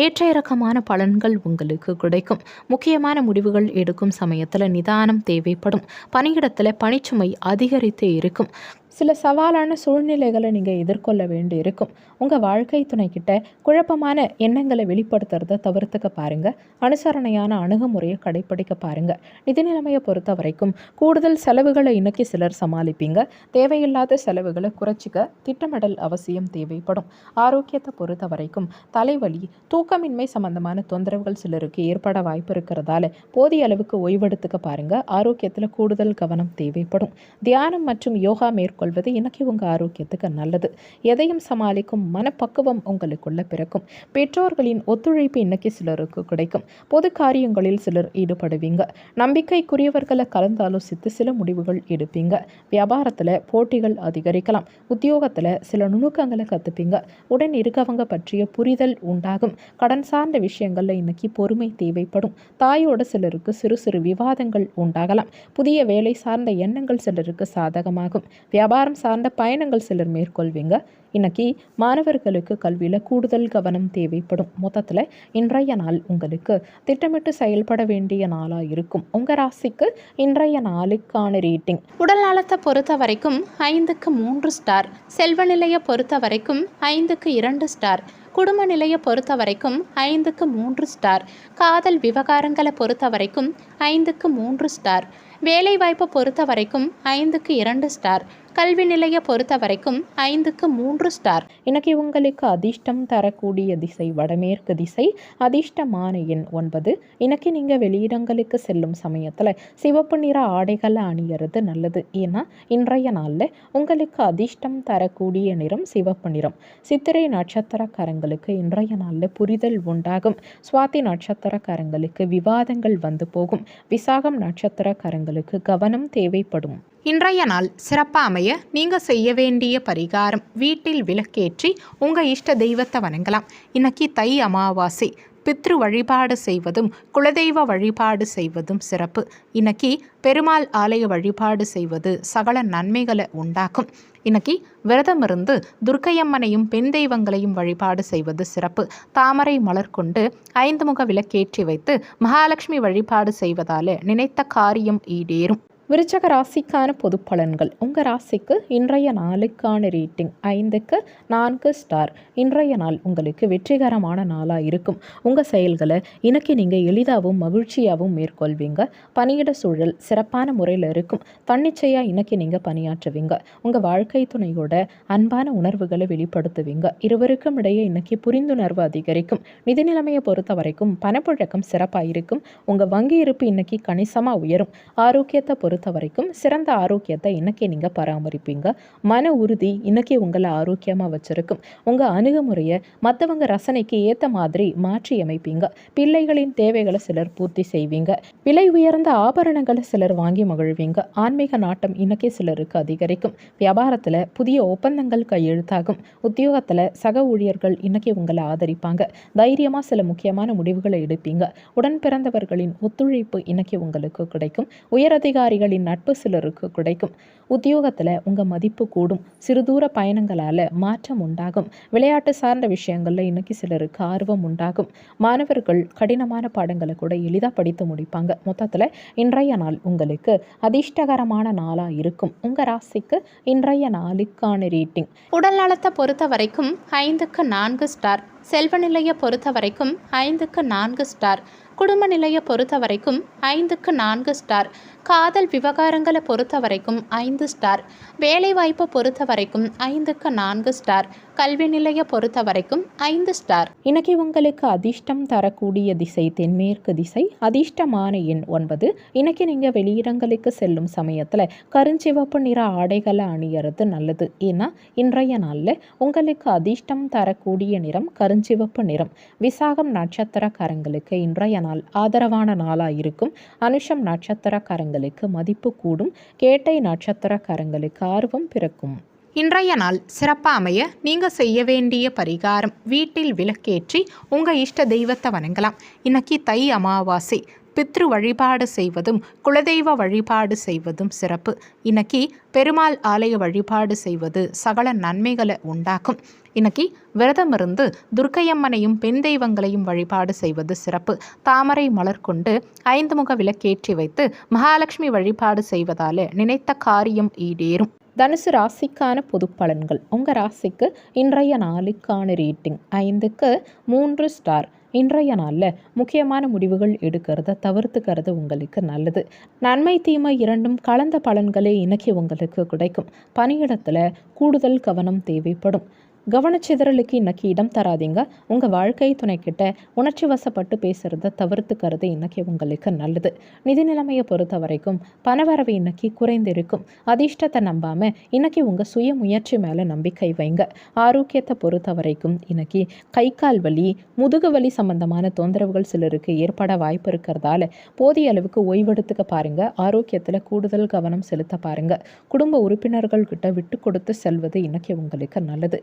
ஏற்ற இறக்கமான பலன்கள் உங்களுக்கு கிடைக்கும். முக்கியமான முடிவுகள் எடுக்கும் சமயத்தில் நிதானம் தேவைப்படும். பணியிடத்தில் பணிச்சுமை அதிகரித்து இருக்கும். சில சவாலான சூழ்நிலைகளை நீங்கள் எதிர்கொள்ள வேண்டி இருக்கும். உங்கள் வாழ்க்கை துணைக்கிட்ட குழப்பமான எண்ணங்களை வெளிப்படுத்துறத தவிர்த்துக்க பாருங்கள். அனுசரணையான அணுகுமுறையை கடைப்பிடிக்க பாருங்கள். நிதி நிலைமையை பொறுத்த வரைக்கும் கூடுதல் செலவுகளை இன்னைக்கு சிலர் சமாளிப்பீங்க. தேவையில்லாத செலவுகளை குறைச்சிக்க திட்டமிடல் அவசியம் தேவைப்படும். ஆரோக்கியத்தை பொறுத்த வரைக்கும் தலைவலி, தூக்கமின்மை சம்பந்தமான தொந்தரவுகள் சிலருக்கு ஏற்பட வாய்ப்பு இருக்கிறதால போதிய அளவுக்கு ஓய்வெடுத்துக்க பாருங்கள். ஆரோக்கியத்தில் கூடுதல் கவனம் தேவைப்படும். தியானம் மற்றும் யோகா மேற்கொள்வது இன்னைக்கு உங்கள் ஆரோக்கியத்துக்கு நல்லது. எதையும் சமாளிக்கும் மனப்பக்குவம் உங்களுக்குள்ள பிறக்கும். பெற்றோர்களின் ஒத்துழைப்பு இன்னைக்கு சிலருக்கு கிடைக்கும். பொது காரியங்களில் சிலர் ஈடுபடுவீங்க. நம்பிக்கைக்குரியவர்களை கலந்தாலோசித்து சில முடிவுகள் எடுப்பீங்க. வியாபாரத்தில் போட்டிகள் அதிகரிக்கலாம். உத்தியோகத்தில் சில நுணுக்கங்களை கற்றுப்பீங்க. உடன் இருக்கவங்க பற்றிய புரிதல் உண்டாகும். கடன் சார்ந்த விஷயங்களில் இன்னைக்கு பொறுமை தேவைப்படும். தாயோட சிலருக்கு சிறு சிறு விவாதங்கள் உண்டாகலாம். புதிய வேலை சார்ந்த எண்ணங்கள் சிலருக்கு சாதகமாகும். வியாபார வியாபாரம் சார்ந்த பயணங்கள் சிலர் மேற்கொள்வீங்க. இன்னைக்கு மாணவர்களுக்கு கல்வியில் கூடுதல் கவனம் தேவைப்படும். மொத்தத்தில் இன்றைய நாள் உங்களுக்கு திட்டமிட்டு செயல்பட வேண்டிய நாளாக இருக்கும். உங்கள் ராசிக்கு இன்றைய நாளுக்கான ரேட்டிங் உடல் நலத்தை பொறுத்த வரைக்கும் 5க்கு 3 ஸ்டார், செல்வ நிலையை பொறுத்த வரைக்கும் 5க்கு 2 ஸ்டார், குடும்ப நிலையை பொறுத்த வரைக்கும் 5க்கு 3 ஸ்டார், காதல் விவகாரங்களை பொறுத்த வரைக்கும் 5க்கு 3 ஸ்டார், வேலைவாய்ப்பை பொறுத்த வரைக்கும் 5க்கு 2 ஸ்டார், கல்வி நிலையை பொறுத்த வரைக்கும் 5க்கு 3 ஸ்டார். இன்னைக்கு உங்களுக்கு அதிர்ஷ்டம் தரக்கூடிய திசை வடமேற்கு திசை, அதிர்ஷ்டமான எண் 9. இன்னைக்கு நீங்கள் வெளியிடங்களுக்கு செல்லும் சமயத்தில் சிவப்பு நிற ஆடைகளை அணியறது நல்லது. ஏன்னா இன்றைய நாளில் உங்களுக்கு அதிர்ஷ்டம் தரக்கூடிய நிறம் சிவப்பு நிறம். சித்திரை நட்சத்திரக்காரங்களுக்கு இன்றைய நாளில் புரிதல் உண்டாகும். சுவாதி நட்சத்திரக்காரங்களுக்கு விவாதங்கள் வந்து போகும். விசாகம் நட்சத்திரக்காரங்களுக்கு கவனம் தேவைப்படும். இன்றைய நாள் சிறப்பாக அமைய நீங்கள் செய்ய வேண்டிய பரிகாரம், வீட்டில் விளக்கேற்றி உங்கள் இஷ்ட தெய்வத்தை வணங்கலாம். இன்னைக்கு தை அமாவாசை, பித்ரு வழிபாடு செய்வதும் குலதெய்வ வழிபாடு செய்வதும் சிறப்பு. இன்னைக்கு பெருமாள் ஆலய வழிபாடு செய்வது சகல நன்மைகளை உண்டாக்கும். இன்னைக்கு விரதம் இருந்து துர்க்கையம்மனையும் பெண் தெய்வங்களையும் வழிபாடு செய்வது சிறப்பு. தாமரை மலர் கொண்டு 5 முக விளக்கேற்றி வைத்து மகாலட்சுமி வழிபாடு செய்வதால் நினைத்த காரியம் ஈடேறும். விருச்சக ராசிக்கான பொது பலன்கள். உங்கள் ராசிக்கு இன்றைய நாளுக்கான ரேட்டிங் 5க்கு 4 ஸ்டார். இன்றைய நாள் உங்களுக்கு வெற்றிகரமான நாளாக இருக்கும். உங்கள் செயல்களை இன்னைக்கு நீங்கள் எளிதாகவும் மகிழ்ச்சியாகவும் மேற்கொள்வீங்க. பணியிட சூழல் சிறப்பான முறையில் இருக்கும். தன்னிச்சையாக இன்னைக்கு நீங்கள் பணியாற்றுவீங்க. உங்கள் வாழ்க்கை துணையோட அன்பான உணர்வுகளை வெளிப்படுத்துவீங்க. இருவருக்கும் இடையே இன்னைக்கு புரிந்துணர்வு அதிகரிக்கும். நிதி நிலைமையை பொறுத்த வரைக்கும் பணப்புழக்கம் சிறப்பாக இருக்கும். உங்கள் வங்கி இருப்பு இன்னைக்கு கணிசமாக உயரும். ஆரோக்கியத்தை பொறுத்த வரைக்கும் சிறந்த ஆரோக்கியத்தை இன்னைக்கு நீங்கள் பராமரிப்பீங்க. மன உறுதி இன்னைக்கு உங்களை ஆரோக்கியமாக வச்சிருக்கும். உங்கள் அணுகுமுறையை மற்றவங்க ரசனைக்கு ஏற்ற மாதிரி மாற்றி அமைப்பீங்க. பிள்ளைகளின் தேவைகளை சிலர் பூர்த்தி செய்வீங்க. விலை உயர்ந்த ஆபரணங்களை சிலர் வாங்கி மகிழ்வீங்க. ஆன்மீக நாட்டம் இன்னைக்கு சிலருக்கு அதிகரிக்கும். வியாபாரத்தில் புதிய ஒப்பந்தங்கள் கையெழுத்தாகும். உத்தியோகத்தில் சக ஊழியர்கள் இன்னைக்கு உங்களை ஆதரிப்பாங்க. தைரியமாக சில முக்கியமான முடிவுகளை எடுப்பீங்க. உடன் பிறந்தவர்களின் ஒத்துழைப்பு இன்னைக்கு உங்களுக்கு கிடைக்கும். உயரதிகாரிகளின் நட்பு சிலருக்கு கிடைக்கும். உத்தியோகத்தில் உங்கள் மதிப்பு கூடும். சிறுதூர பயணங்களால் மாற்றம் உண்டாகும். விளையாட்டு சார்ந்த விஷயங்களில் இன்னைக்கு சிலருக்கு ஆர்வம் உண்டாகும். மாணவர்கள் கடினமான பாடங்களை கூட எளிதாக படித்து முடிப்பாங்க. மொத்தத்தில் இன்றைய நாள் உங்களுக்கு அதிர்ஷ்டகரமான நாளாக இருக்கும். உங்கள் ராசிக்கு இன்றைய நாளுக்கான ரேட்டிங் உடல் நலத்தை பொறுத்த வரைக்கும் 5க்கு 4 ஸ்டார், செல்வ நிலையை பொறுத்த வரைக்கும் 5க்கு 4 ஸ்டார், குடும்ப நிலையை பொறுத்த வரைக்கும் 5க்கு 4 ஸ்டார், காதல் விவகாரங்களை பொறுத்த வரைக்கும் 5 ஸ்டார், வேலைவாய்ப்பை பொறுத்த வரைக்கும் 5க்கு 4 ஸ்டார், கல்வி நிலையை பொறுத்த வரைக்கும் 5 ஸ்டார். இன்னைக்கு உங்களுக்கு அதிர்ஷ்டம் தரக்கூடிய திசை தென்மேற்கு திசை, அதிர்ஷ்டமான எண் 9. இன்னைக்கு நீங்கள் வெளியிடங்களுக்கு செல்லும் சமயத்தில் கருஞ்சிவப்பு நிற ஆடைகளை அணியறது நல்லது. ஏன்னா இன்றைய நாளில் உங்களுக்கு அதிர்ஷ்டம் தரக்கூடிய நிறம் கருஞ்சிவப்பு நிறம். விசாகம் நட்சத்திரக்காரங்களுக்கு இன்றைய நாள் ஆதரவான நாளாக இருக்கும். அனுஷம் நட்சத்திரக்காரங்களுக்கு மதிப்பு கூடும். கேட்டை நட்சத்திரக்காரங்களுக்கு ஆர்வம் பிறக்கும். இன்றைய நாள் சிறப்பாக அமைய நீங்கள் செய்ய வேண்டிய பரிகாரம், வீட்டில் விளக்கேற்றி உங்கள் இஷ்ட தெய்வத்தை வணங்கலாம். இன்னைக்கு தை அமாவாசை, பித்ரு வழிபாடு செய்வதும் குலதெய்வ வழிபாடு செய்வதும் சிறப்பு. இன்னைக்கு பெருமாள் ஆலய வழிபாடு செய்வது சகல நன்மைகளை உண்டாக்கும். இன்னைக்கு விரதம் இருந்து துர்க்கையம்மனையும் பெண் தெய்வங்களையும் வழிபாடு செய்வது சிறப்பு. தாமரை மலர் கொண்டு 5 முக விளக்கேற்றி வைத்து மகாலட்சுமி வழிபாடு செய்வதால் நினைத்த காரியம் ஈடேறும். தனுசு ராசிக்கான பொது பலன்கள். உங்கள் ராசிக்கு இன்றைய நாளுக்கான ரேட்டிங் 5க்கு 3 ஸ்டார். இன்றைய நாளில் முக்கியமான முடிவுகள் எடுக்கிறத தவிர்த்துக்கிறது உங்களுக்கு நல்லது. நன்மை தீமை இரண்டும் கலந்த பலன்களே இன்னைக்கு உங்களுக்கு கிடைக்கும். பணியிடத்தில் கூடுதல் கவனம் தேவைப்படும். கவனச்சிதறலுக்கு இன்னைக்கு இடம் தராதீங்க. உங்கள் வாழ்க்கை துணைக்கிட்ட உணர்ச்சி வசப்பட்டு பேசுகிறத தவிர்த்துக்கிறது இன்னைக்கு உங்களுக்கு நல்லது. நிதி நிலைமையை பொறுத்த வரைக்கும் பணவரவு இன்னைக்கு குறைந்திருக்கும். அதிர்ஷ்டத்தை நம்பாமல் இன்னைக்கு உங்கள் சுய முயற்சி மேலே நம்பிக்கை வைங்க. ஆரோக்கியத்தை பொறுத்த வரைக்கும் இன்னைக்கு கை கால் வலி, முதுகு வலி சம்பந்தமான தொந்தரவுகள் சிலருக்கு ஏற்பட வாய்ப்பு இருக்கிறதால போதிய அளவுக்கு ஓய்வெடுத்துக்க பாருங்க. ஆரோக்கியத்தில் கூடுதல் கவனம் செலுத்த பாருங்க. குடும்ப உறுப்பினர்கள் கிட்ட விட்டு கொடுத்து செல்வது இன்னைக்கு உங்களுக்கு நல்லது.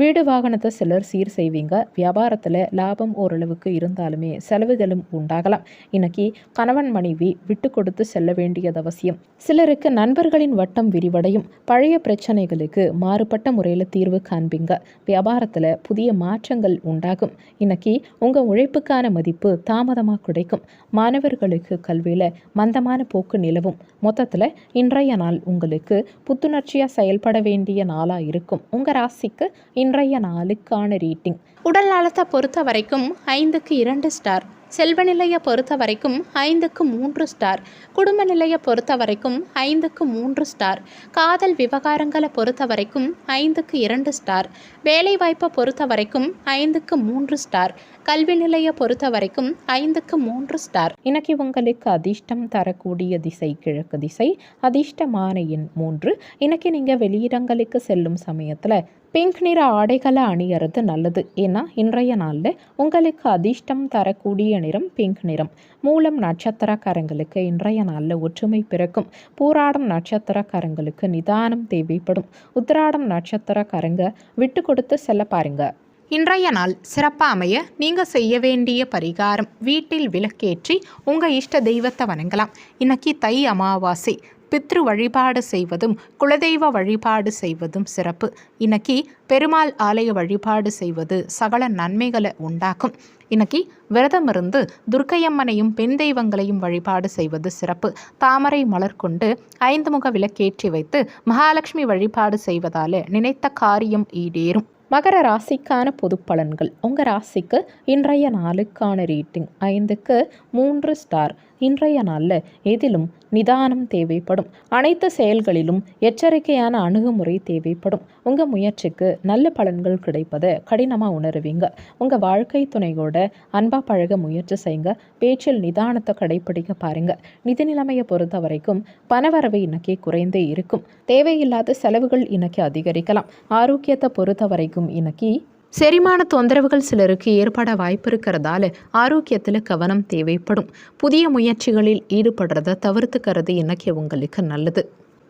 வீடு வாகனத்தை சிலர் சீர் செய்வீங்க. வியாபாரத்தில் லாபம் ஓரளவுக்கு இருந்தாலுமே செலவுகளும் உண்டாகலாம். இன்னைக்கு கணவன் மனைவி விட்டு கொடுத்து செல்ல வேண்டியது அவசியம். சிலருக்கு நண்பர்களின் வட்டம் விரிவடையும். பழைய பிரச்சனைகளுக்கு மாறுபட்ட முறையில் தீர்வு காண்பீங்க. வியாபாரத்தில் புதிய மாற்றங்கள் உண்டாகும். இன்னைக்கு உங்கள் உழைப்புக்கான மதிப்பு தாமதமாக கிடைக்கும். மாணவர்களுக்கு கல்வியில் மந்தமான போக்கு நிலவும். மொத்தத்தில் இன்றைய நாள் உங்களுக்கு புத்துணர்ச்சியாக செயல்பட வேண்டிய நாளாக இருக்கும். உங்கள் ராசிக்கு இன்றைய நாளுக்கான ரேட்டிங். உடல் நலத்தை பொறுத்த வரைக்கும் 5க்கு 2 ஸ்டார். செல்வ நிலையை பொறுத்த வரைக்கும் 5க்கு 3 ஸ்டார். குடும்ப நிலையை பொறுத்த வரைக்கும் 5க்கு 3 ஸ்டார். காதல் விவகாரங்களை பொறுத்த வரைக்கும் 5க்கு 2 ஸ்டார். வேலைவாய்ப்பை பொறுத்த வரைக்கும் 5க்கு 3 ஸ்டார். கல்வி நிலையை பொறுத்த வரைக்கும் 5க்கு 3 ஸ்டார். இன்னைக்கு உங்களுக்கு அதிர்ஷ்டம் தரக்கூடிய திசை கிழக்கு திசை. அதிர்ஷ்டமான எண் 3. இன்னைக்கு நீங்கள் வெளியிடங்களுக்கு செல்லும் சமயத்தில் பிங்க் நிற ஆடைகளை அணியறது நல்லது. ஏன்னா இன்றைய நாளில் உங்களுக்கு அதிர்ஷ்டம் தரக்கூடிய நிறம் பிங்க் நிறம். மூலம் நட்சத்திரக்காரங்களுக்கு இன்றைய நாளில் ஒற்றுமை பிறக்கும். பூராடம் நட்சத்திரக்காரங்களுக்கு நிதானம் தேவைப்படும். உத்திராடம் நட்சத்திரக்காரங்க விட்டு கொடுத்து செல்ல பாருங்க. இன்றைய நாள் சிறப்பாக அமைய நீங்கள் செய்ய வேண்டிய பரிகாரம், வீட்டில் விளக்கேற்றி உங்கள் இஷ்ட தெய்வத்தை வணங்கலாம். இன்னைக்கு தை அமாவாசை. பித்ரு வழிபாடு செய்வதும் குலதெய்வ வழிபாடு செய்வதும் சிறப்பு. இன்னைக்கு பெருமாள் ஆலய வழிபாடு செய்வது சகல நன்மைகளை உண்டாக்கும். இன்னைக்கு விரதம் இருந்து துர்க்கையம்மனையும் பெண் தெய்வங்களையும் வழிபாடு செய்வது சிறப்பு. தாமரை மலர் கொண்டு 5 முக விளக்கேற்றி வைத்து மகாலட்சுமி வழிபாடு செய்வதால் நினைத்த காரியம் ஈடேறும். மகர ராசிக்கான பொது பலன்கள். உங்கள் ராசிக்கு இன்றைய நாளுக்கான ரேட்டிங் 5க்கு 3 ஸ்டார். இன்றைய நாளில் எதிலும் நிதானம் தேவைப்படும். அனைத்து செயல்களிலும் எச்சரிக்கையான அணுகுமுறை தேவைப்படும். உங்கள் முயற்சிக்கு நல்ல பலன்கள் கிடைப்பதை கடினமாக உணருவீங்க. உங்கள் வாழ்க்கை துணையோட அன்பாக பழக முயற்சி செய்யுங்க. பேச்சில் நிதானத்தை கடைப்பிடிக்க பாருங்கள். நிதி நிலைமையை பொறுத்த வரைக்கும் பணவரவு இன்னைக்கு குறைந்தே இருக்கும். தேவையில்லாத செலவுகள் இன்னைக்கு அதிகரிக்கலாம். ஆரோக்கியத்தை பொறுத்த வரைக்கும் இன்னைக்கு செரிமான தொந்தரவுகள் சிலருக்கு ஏற்பட வாய்ப்பு இருக்கிறதால ஆரோக்கியத்தில் கவனம் தேவைப்படும். புதிய முயற்சிகளில் ஈடுபடுறதை தவிர்த்துக்கிறது இன்னைக்கு உங்களுக்கு நல்லது.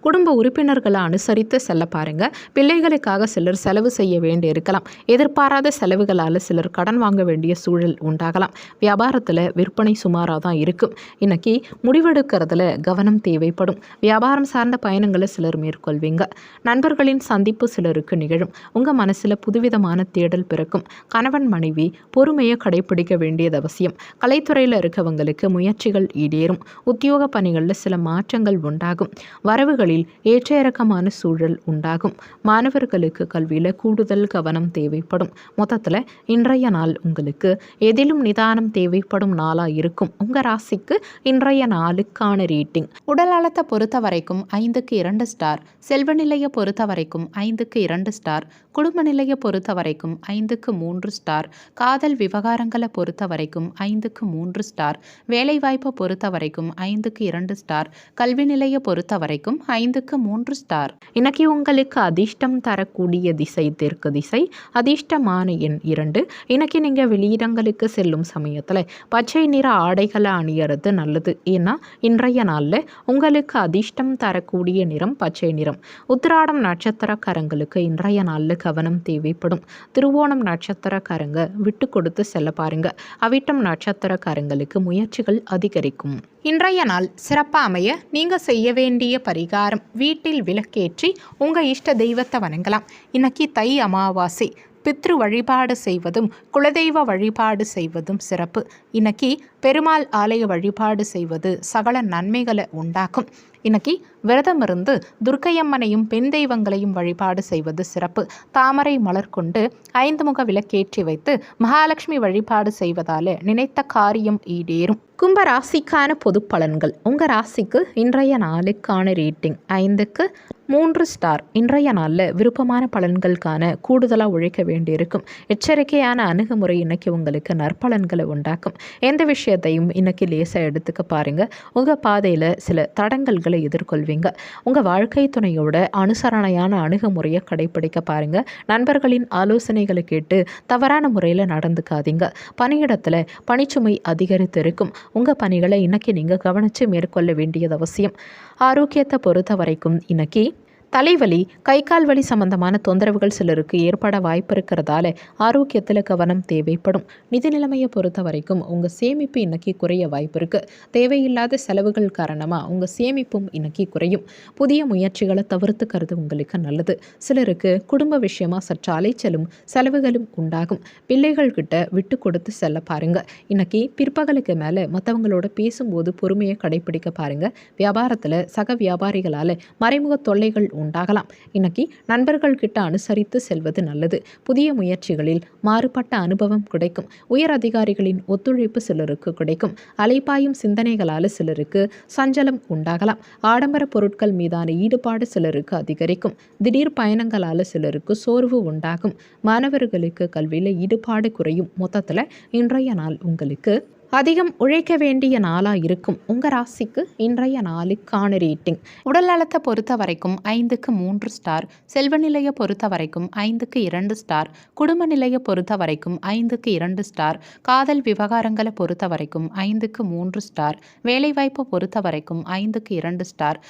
குடும்ப உறுப்பினர்களை அனுசரித்து செல்ல பாருங்க. பிள்ளைகளுக்காக சிலர் செலவு செய்ய வேண்டி இருக்கலாம். எதிர்பாராத செலவுகளால் சிலர் கடன் வாங்க வேண்டிய சூழல் உண்டாகலாம். வியாபாரத்தில் விற்பனை சுமாராக தான் இருக்கும். இன்னைக்கு முடிவெடுக்கிறதுல கவனம் தேவைப்படும். வியாபாரம் சார்ந்த பயணங்களை சிலர் மேற்கொள்வீங்க. நண்பர்களின் சந்திப்பு சிலருக்கு நிகழும். உங்கள் மனசில் புதுவிதமான தேடல் பிறக்கும். கணவன் மனைவி பொறுமையை கடைபிடிக்க வேண்டியது அவசியம். கலைத்துறையில் இருக்கவங்களுக்கு முயற்சிகள் ஈடேறும். உத்தியோக பணிகளில் சில மாற்றங்கள் உண்டாகும். வரவுகளில் ஏற்ற இறக்கமான சூழல் உண்டாகும். மாணவர்களுக்கு கல்வியில் கூடுதல் கவனம் தேவைப்படும். மொத்தத்தில் இன்றைய நாள் உங்களுக்கு எதிலும் நிதானம் தேவைப்படும் நாளாக இருக்கும். உங்கள் ராசிக்கு இன்றைய நாளுக்கான ரேட்டிங். உடல் நலத்தை பொறுத்த வரைக்கும் 5க்கு 2 ஸ்டார். செல்வ நிலையை பொறுத்த வரைக்கும் 5க்கு 2 ஸ்டார். குடும்ப நிலையை பொறுத்த வரைக்கும் 5க்கு 3 ஸ்டார். காதல் விவகாரங்களை பொறுத்த வரைக்கும் 5க்கு 3 ஸ்டார். வேலைவாய்ப்பை பொறுத்த வரைக்கும் 5க்கு 2 ஸ்டார். கல்வி நிலையை பொறுத்த வரைக்கும் 5க்கு 3 ஸ்டார். இன்னைக்கு உங்களுக்கு அதிர்ஷ்டம் தரக்கூடிய திசை தெற்கு திசை. அதிர்ஷ்டமான எண் 2. இன்னைக்கு நீங்கள் வெளியிடங்களுக்கு செல்லும் சமயத்தில் பச்சை நிற ஆடைகளை அணியறது நல்லது. ஏன்னா இன்றைய நாளில் உங்களுக்கு அதிர்ஷ்டம் தரக்கூடிய நிறம் பச்சை நிறம். உத்திராடம் நட்சத்திரக்காரங்களுக்கு இன்றைய நாளில் கவனம் தேவைப்படும். திருவோணம் நட்சத்திரக்காரங்க விட்டு கொடுத்து செல்ல பாருங்க. அவிட்டம் நட்சத்திரக்காரங்களுக்கு முயற்சிகள் அதிகரிக்கும். இன்றைய நாள் சிறப்பாக அமைய நீங்கள் செய்ய வேண்டிய பரிகாரம், வீட்டில் விளக்கேற்றி உங்கள் இஷ்ட தெய்வத்தை வணங்கலாம். இன்னைக்கு தை அமாவாசை. பித்ரு வழிபாடு செய்வதும் குலதெய்வ வழிபாடு செய்வதும் சிறப்பு. இன்னைக்கு பெருமாள் ஆலய வழிபாடு செய்வது சகல நன்மைகளை உண்டாக்கும். இன்னைக்கு விரதம் இருந்து துர்க்கையம்மனையும் பெண் தெய்வங்களையும் வழிபாடு செய்வது சிறப்பு. தாமரை மலர் கொண்டு 5 முக விளக்கேற்றி வைத்து மகாலட்சுமி வழிபாடு செய்வதால் நினைத்த காரியம் ஈடேறும். கும்ப ராசிக்கான பொது பலன்கள். உங்கள் ராசிக்கு இன்றைய நாளுக்கான ரேட்டிங் 5க்கு 3 ஸ்டார். இன்றைய நாளில் விருப்பமான பலன்களுக்கான கூடுதலாக உழைக்க வேண்டியிருக்கும். எச்சரிக்கையான அணுகுமுறை இன்னைக்கு உங்களுக்கு நற்பலன்களை உண்டாக்கும். எந்த விஷயத்தையும் இன்னைக்கு லேசாக எடுத்துக்க பாருங்கள். உங்கள் பாதையில் சில தடங்கல்களை எதிர்கொள்வீங்க. உங்கள் வாழ்க்கை துணையோட அனுசரணையான அணுகுமுறையை கடைபிடிக்க பாருங்கள். நண்பர்களின் ஆலோசனைகளை கேட்டு தவறான முறையில் நடந்துக்காதீங்க. பணியிடத்தில் பணிச்சுமை அதிகரித்து இருக்கும். உங்கள் பணிகளை இன்னைக்கு நீங்கள் கவனித்து மேற்கொள்ள வேண்டியது அவசியம். ஆரோக்கியத்தை பொறுத்த வரைக்கும் இன்னைக்கு தலைவலி, கை கால் வலி சம்பந்தமான தொந்தரவுகள் சிலருக்கு ஏற்பட வாய்ப்பு இருக்கிறதால ஆரோக்கியத்தில் கவனம் தேவைப்படும். நிதி நிலைமையை பொறுத்த வரைக்கும் உங்கள் சேமிப்பு இன்னைக்கு குறைய வாய்ப்பு இருக்குது. தேவையில்லாத செலவுகள் காரணமாக உங்கள் சேமிப்பும் இன்னைக்கு குறையும். புதிய முயற்சிகளை தவிர்த்துக்கிறது உங்களுக்கு நல்லது. சிலருக்கு குடும்ப விஷயமா சற்று அலைச்சலும் செலவுகளும் உண்டாகும். பிள்ளைகள் கிட்ட விட்டு கொடுத்து செல்ல பாருங்க. இன்னைக்கு பிற்பகலுக்கு மேலே மற்றவங்களோட பேசும்போது பொறுமையை கடைபிடிக்க பாருங்க. வியாபாரத்தில் சக வியாபாரிகளால் மறைமுக தொல்லைகள் உண்டாகலாம். இன்னைக்கு நண்பர்கள் கிட்ட அனுசரித்து செல்வது நல்லது. புதிய முயற்சிகளில் மாறுபட்ட அனுபவம் கிடைக்கும். உயர் அதிகாரிகளின் ஒத்துழைப்பு சிலருக்கு கிடைக்கும். அலைப்பாயும் சிந்தனைகளால் சிலருக்கு சஞ்சலம் உண்டாகலாம். ஆடம்பர பொருட்கள் மீதான ஈடுபாடு சிலருக்கு அதிகரிக்கும். திடீர் பயணங்களால் சிலருக்கு சோர்வு உண்டாகும். மாணவர்களுக்கு கல்வியில் ஈடுபாடு குறையும். மொத்தத்தில் இன்றைய நாள் உங்களுக்கு அதிகம் உழைக்க வேண்டிய நாளாக இருக்கும். உங்கள் ராசிக்கு இன்றைய நாளுக்கான ரேட்டிங். உடல் நலத்தை பொறுத்த வரைக்கும் 5க்கு 3 ஸ்டார். செல்வ நிலையை பொறுத்த வரைக்கும் 5க்கு 2 ஸ்டார். குடும்ப நிலையை பொறுத்த வரைக்கும் 5க்கு 2 ஸ்டார். காதல் விவகாரங்களை பொறுத்த வரைக்கும் 5க்கு 3 ஸ்டார். வேலைவாய்ப்பை பொறுத்த வரைக்கும் 5க்கு 2 ஸ்டார்.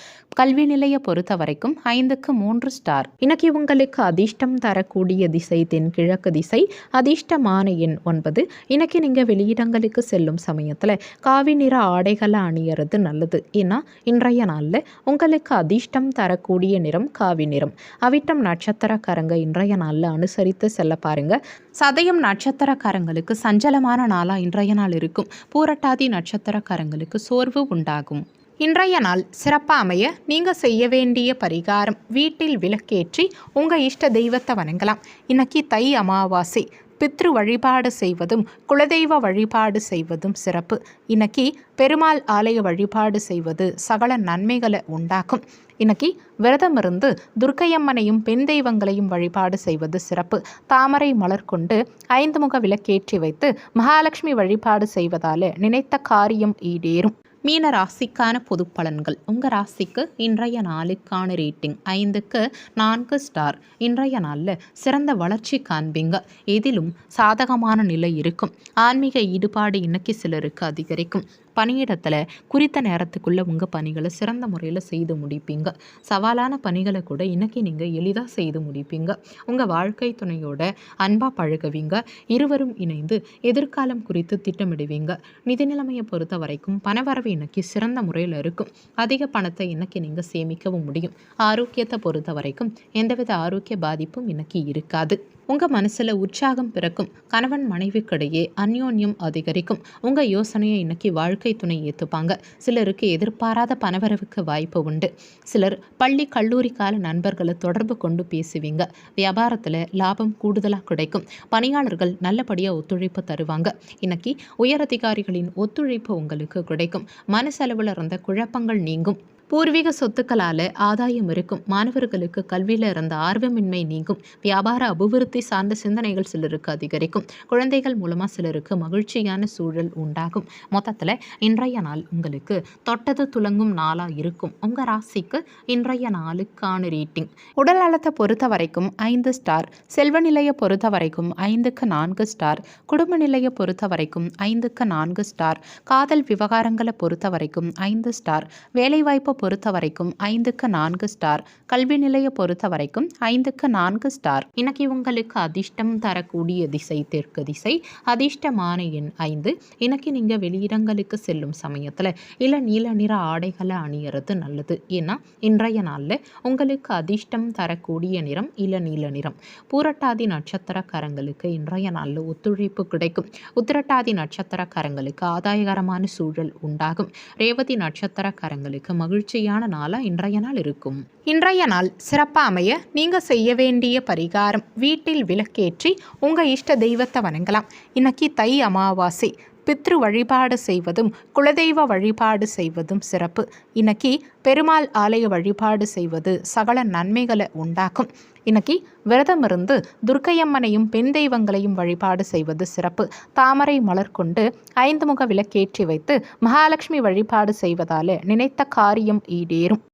கல்வி நிலையை பொறுத்த வரைக்கும் 5க்கு 3 ஸ்டார். இன்னைக்கு உங்களுக்கு அதிர்ஷ்டம் தரக்கூடிய திசை தென்கிழக்கு திசை. அதிர்ஷ்டமான எண் 9. இன்னைக்கு நீங்கள் வெளியிடங்களுக்கு செல்லும் சமயத்தில் காவி நிற ஆடைகளை அணியறது நல்லது. ஏன்னா இன்றைய நாளில் உங்களுக்கு அதிர்ஷ்டம் தரக்கூடிய நிறம் காவி நிறம். அவிட்டம் நட்சத்திரக்காரங்க இன்றைய நாளில் அனுசரித்து செல்ல பாருங்க. சதயம் நட்சத்திரக்காரங்களுக்கு சஞ்சலமான நாளாக இன்றைய நாள் இருக்கும். பூரட்டாதி நட்சத்திரக்காரங்களுக்கு சோர்வு உண்டாகும். இன்றைய நாள் சிறப்பாக அமைய நீங்கள் செய்ய வேண்டிய பரிகாரம், வீட்டில் விளக்கேற்றி உங்கள் இஷ்ட தெய்வத்தை வணங்கலாம். இன்னைக்கு தை அமாவாசை. பித்ரு வழிபாடு செய்வதும் குலதெய்வ வழிபாடு செய்வதும் சிறப்பு. இன்னைக்கு பெருமாள் ஆலய வழிபாடு செய்வது சகல நன்மைகளை உண்டாக்கும். இன்னைக்கு விரதம் இருந்து துர்க்கையம்மனையும் பெண் தெய்வங்களையும் வழிபாடு செய்வது சிறப்பு. தாமரை மலர் கொண்டு 5 முக விளக்கேற்றி வைத்து மகாலட்சுமி வழிபாடு செய்வதால் நினைத்த காரியம் ஈடேறும். மீன ராசிக்கான பொது பலன்கள். உங்கள் ராசிக்கு இன்றைய நாளுக்கான ரேட்டிங் 5க்கு 4 ஸ்டார். இன்றைய நாளில் சிறந்த வளர்ச்சி காண்பீங்க. எதிலும் சாதகமான நிலை இருக்கும். ஆன்மீக ஈடுபாடு இன்னைக்கு சிலருக்கு அதிகரிக்கும். பணியிடத்தில் குறித்த நேரத்துக்குள்ளே உங்கள் பணிகளை சிறந்த முறையில் செய்து முடிப்பீங்க. சவாலான பணிகளை கூட இன்னைக்கு நீங்கள் எளிதாக செய்து முடிப்பீங்க. உங்கள் வாழ்க்கை துணையோட அன்பாக பழகுவீங்க. இருவரும் இணைந்து எதிர்காலம் குறித்து திட்டமிடுவீங்க. நிதி நிலைமையை பொறுத்த வரைக்கும் பணவரவு இன்னைக்கு சிறந்த முறையில் இருக்கும். அதிக பணத்தை இன்னைக்கு நீங்கள் சேமிக்கவும் முடியும். ஆரோக்கியத்தை பொறுத்த வரைக்கும் எந்தவித ஆரோக்கிய பாதிப்பும் இன்னைக்கு இருக்காது. உங்கள் மனசில் உற்சாகம் பிறக்கும். கணவன் மனைவிக்கிடையே அந்யோன்யம் அதிகரிக்கும். உங்கள் யோசனையை இன்னைக்கு வாழ்க்கை துணை ஏற்றுப்பாங்க. சிலருக்கு எதிர்பாராத பணவரவுக்கு வாய்ப்பு உண்டு. சிலர் பள்ளி கல்லூரி கால நண்பர்களை தொடர்பு கொண்டு பேசுவீங்க. வியாபாரத்தில் லாபம் கூடுதலாக கிடைக்கும். பணியாளர்கள் நல்லபடியாக ஒத்துழைப்பு தருவாங்க. இன்னைக்கு உயரதிகாரிகளின் ஒத்துழைப்பு உங்களுக்கு கிடைக்கும். மனசெலவில் இருந்த குழப்பங்கள் நீங்கும். பூர்வீக சொத்துக்களால் ஆதாயம் இருக்கும். மாணவர்களுக்கு கல்வியில் இருந்த ஆர்வமின்மை நீங்கும். வியாபார அபிவிருத்தி சார்ந்த சிந்தனைகள் சிலருக்கு அதிகரிக்கும். குழந்தைகள் மூலமாக சிலருக்கு மகிழ்ச்சியான சூழல் உண்டாகும். மொத்தத்தில் இன்றைய நாள் உங்களுக்கு தொட்டது துலங்கும் நாளாக இருக்கும். உங்கள் ராசிக்கு இன்றைய நாளுக்கான ரேட்டிங். உடல் நலத்தை பொறுத்த வரைக்கும் 5 ஸ்டார். செல்வ நிலையை பொறுத்த வரைக்கும் 5க்கு 4 ஸ்டார். குடும்ப நிலையை பொறுத்த வரைக்கும் 5க்கு 4 ஸ்டார். காதல் விவகாரங்களை பொறுத்த வரைக்கும் 5 ஸ்டார். வேலைவாய்ப்பு பொறுத்த வரைக்கும் 5க்கு 4 ஸ்டார். கல்வி நிலையை பொறுத்த வரைக்கும் 5க்கு 4 ஸ்டார். இன்னைக்கு உங்களுக்கு அதிர்ஷ்டம் தரக்கூடிய திசை தெற்கு திசை. அதிர்ஷ்டமான எண் 5. இன்னைக்கு நீங்கள் வெளியிடங்களுக்கு செல்லும் சமயத்தில் நீல நிற ஆடைகளை அணியறது நல்லது. ஏன்னா இன்றைய நாளில் உங்களுக்கு அதிர்ஷ்டம் தரக்கூடிய நிறம் நீல நிறம். பூரட்டாதி நட்சத்திரக்காரங்களுக்கு இன்றைய நாளில் ஒத்துழைப்பு கிடைக்கும். உத்திரட்டாதி நட்சத்திரக்காரங்களுக்கு ஆதாயகரமான சூழல் உண்டாகும். ரேவதி நட்சத்திரக்காரங்களுக்கு மகிழ்ச்சியான நாளாக இன்றைய நாள் இருக்கும். இன்றைய நாள் சிறப்பாக அமைய நீங்கள் செய்ய வேண்டிய பரிகாரம், வீட்டில் விளக்கேற்றி உங்கள் இஷ்ட தெய்வத்தை வணங்கலாம். இன்னைக்கு தை அமாவாசை. பித்ரு வழிபாடு செய்வதும் குலதெய்வ வழிபாடு செய்வதும் சிறப்பு. இன்னைக்கு பெருமாள் ஆலய வழிபாடு செய்வது சகல நன்மைகளை உண்டாக்கும். இன்னைக்கு விரதம் இருந்து துர்க்கையம்மனையும் பெண் தெய்வங்களையும் வழிபாடு செய்வது சிறப்பு. தாமரை மலர் கொண்டு 5 முக விளக்கேற்றி வைத்து மகாலட்சுமி வழிபாடு செய்வதால் நினைத்த காரியம் ஈடேறும்.